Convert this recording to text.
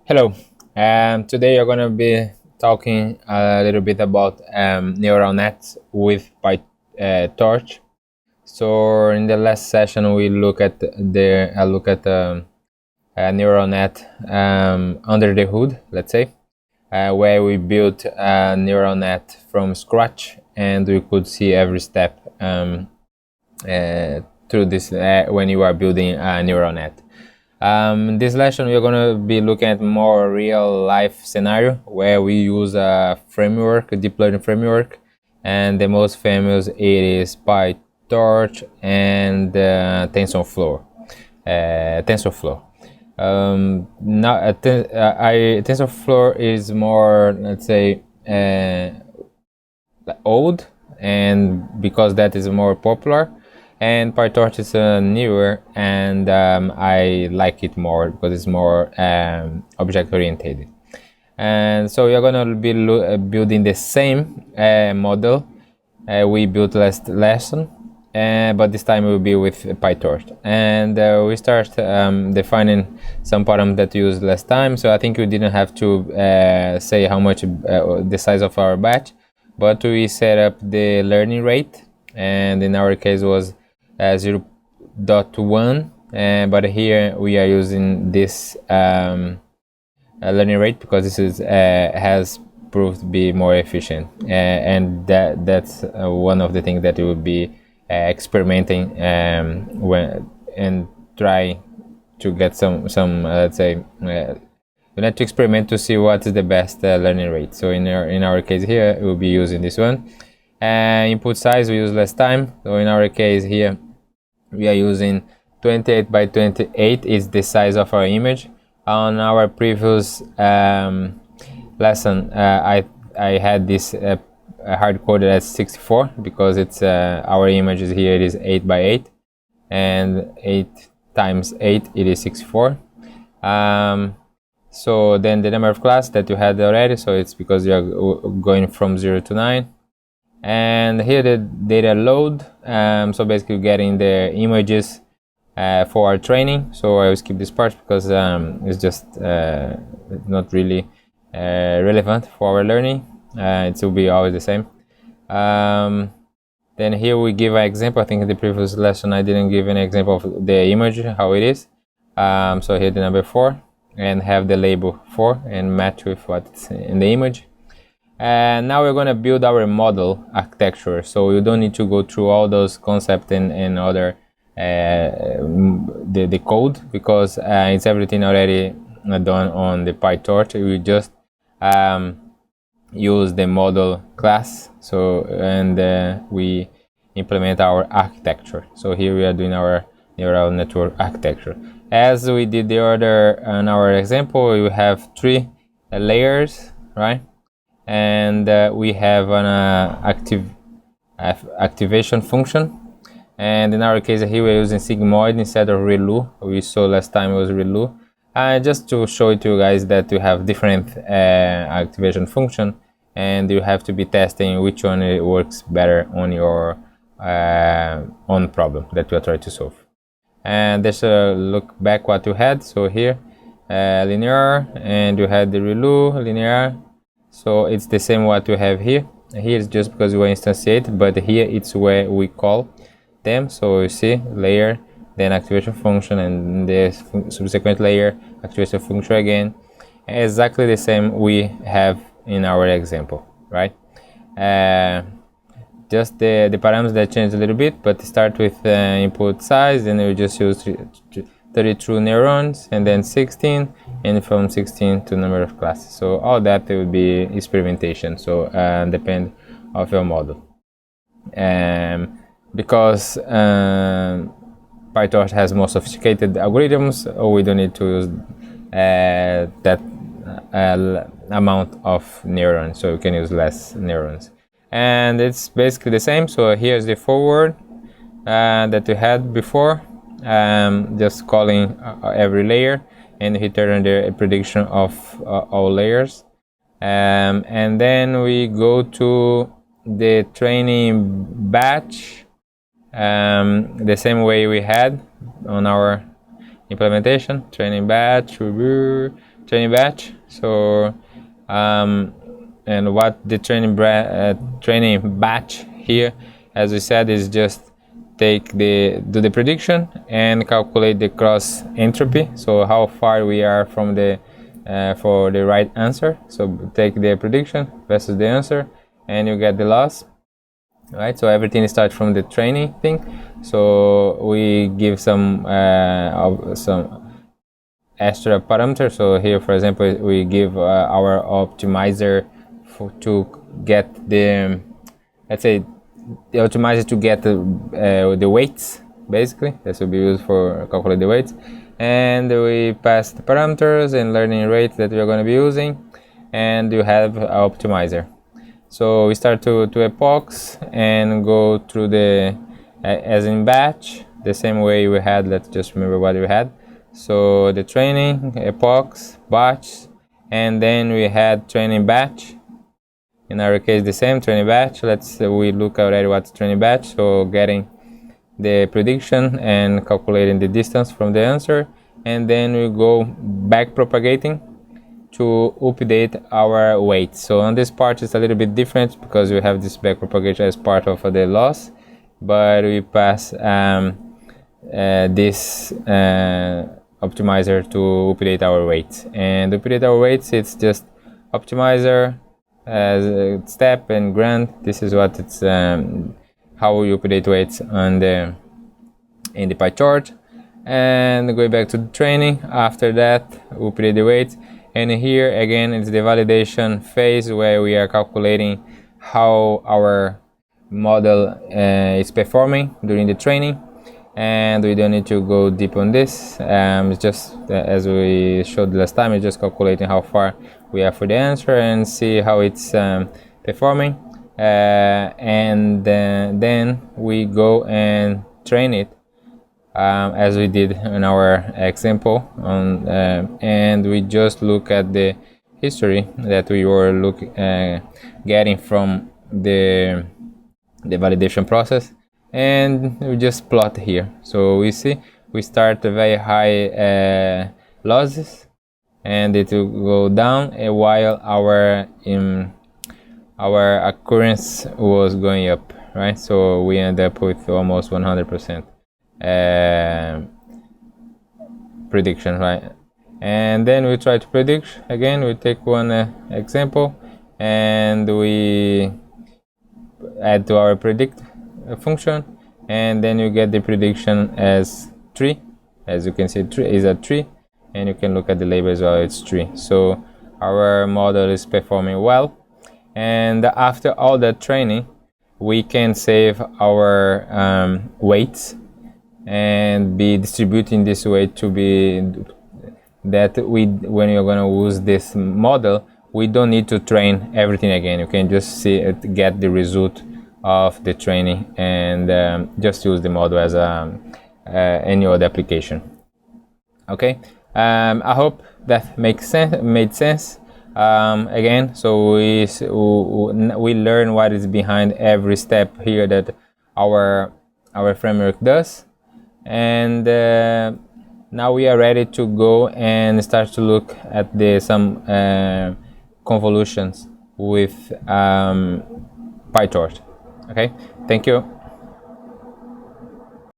Hello. Today you're going to be talking a little bit about neural nets with Pytorch. So in the last session we look at a neural net under the hood, let's say, where we built a neural net from scratch, and we could see every step through this when you are building a neural net. In this lesson, we're going to be looking at more real life scenario where we use a framework, a deep learning framework, and the most famous it is PyTorch and TensorFlow. TensorFlow is more, let's say, old, and because that is more popular, and PyTorch is newer, and I like it more because it's more object oriented. And so we are going to be building the same model we built last lesson, but this time it will be with PyTorch. And we start defining some parameters that we used last time, so I think we didn't have to say how much the size of our batch, but we set up the learning rate, and in our case was 0.1, but here we are using this learning rate because this is has proved to be more efficient, and that's one of the things that we will be experimenting when and try to get some let's say we need to experiment to see what is the best learning rate. So in our case here we'll be using this one. Input size we use less time, so in our case here we are using 28 by 28 is the size of our image. On our previous lesson I had this hard-coded as 64 because it's our images here it is 8 by 8, and 8 times 8 it is 64. So then the number of class that you had already, so it's because you are going from 0 to 9. And here the data load, so basically getting the images for our training. So I will skip this part because it's just not really relevant for our learning. It will be always the same. Then here we give an example. I think in the previous lesson I didn't give an example of the image, how it is. So here the number 4, and have the label 4 and match with what's in the image. And now we're going to build our model architecture, so you don't need to go through all those concepts and other the code, because it's everything already done on the PyTorch. We just use the model class, so and we implement our architecture. So here we are doing our neural network architecture as we did the other in our example. We have 3 layers, right? And we have an activation function, and in our case here we're using sigmoid instead of relu. We saw last time it was relu, just to show it to you guys that you have different activation function, and you have to be testing which one works better on your own problem that you are trying to solve. And let's look back what you had. So here linear, and you had the relu linear. So it's the same what we have here. Here is just because we instantiate, but here it's where we call them. So you see layer, then activation function, and the subsequent layer activation function again. Exactly the same we have in our example, right? Just the parameters that change a little bit, but start with input size, then we just use 32 neurons, and then 16, and from 16 to number of classes. So all that will be experimentation, so depend of your model. Because PyTorch has more sophisticated algorithms, we don't need to use that amount of neurons, so you can use less neurons. And it's basically the same. So here's the forward that we had before, just calling every layer, and return the prediction of all layers. And then we go to the training batch, the same way we had on our implementation. Training batch, training batch. So and what the training batch here, as we said, is just do the prediction and calculate the cross entropy, so how far we are from the for the right answer. So take the prediction versus the answer and you get the loss, right? So everything starts from the training thing. So we give some extra parameters. So here, for example, we give our optimizer to get the, let's say, the optimizer to get the weights, basically. This will be used for calculate the weights, and we pass the parameters and learning rate that we are going to be using, and you have an optimizer. So we start to epochs and go through the as in batch, the same way we had. Let's just remember what we had. So the training, epochs, batch, and then we had training batch. In our case, the same training batch. We look already what's training batch. So getting the prediction and calculating the distance from the answer, and then we go back propagating to update our weight. So on this part it's a little bit different because we have this back propagation as part of the loss, but we pass this optimizer to update our weights. And update our weights, it's just optimizer as a step and grant. This is what it's how you update weights on in the Pytorch, and go back to the training. After that, update the weights, and here again it's the validation phase where we are calculating how our model is performing during the training. And we don't need to go deep on this. It's just as we showed last time, it's just calculating how far we are for the answer and see how it's performing, and then we go and train it as we did in our example and we just look at the history that we were getting from the validation process, and we just plot here. So we see we start very high losses, and it will go down while our occurrence was going up, right? So we end up with almost 100% prediction, right? And then we try to predict again. We take one example and we add to our predict function, and then you get the prediction as 3. As you can see, 3 is a 3, and you can look at the label as well, it's 3. So our model is performing well, and after all that training we can save our weights and be distributing this weight to be that when you're going to use this model, we don't need to train everything again. You can just see it, get the result of the training, and just use the model as any other application. Okay, I hope that made sense. Again, so we learn what is behind every step here that our framework does, and now we are ready to go and start to look at some convolutions with Pytorch. Okay, thank you.